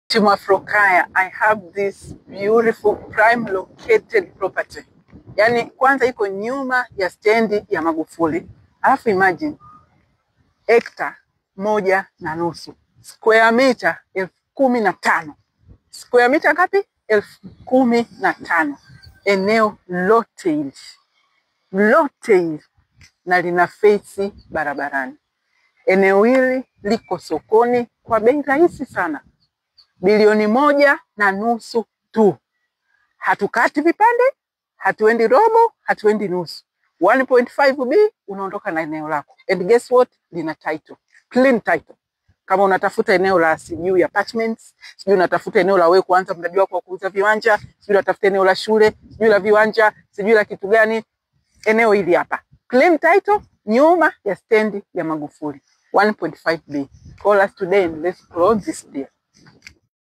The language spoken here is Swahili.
Team Afrokaya, I have this beautiful prime located property. Yani kwanza iko nyuma ya stendi ya Magufuli. Alafu imagine hectare 1.5 square meter 15,000. Square meter ngapi? 15,000. Eneo lote hili na lina face barabarani. Eneo hili liko sokoni kwa bei rahisi sana. Bilioni 1.5 tu. Hatukati vipande, hatuendi robo, hatuendi nusu. 1.5B unaondoka na eneo lako. And guess what? Lina title. Clean title. Kama unatafuta eneo la sijui apartments, sijui unatafuta eneo la wewe kuanza mradi wako wa kuuza viwanja, sijui unatafuta eneo la shule, sijui la viwanja, sijui la kitu gani, eneo hili hapa. Clean title, nyuma ya stendi ya Magufuli. 1.5B. Call us today and let's close this deal.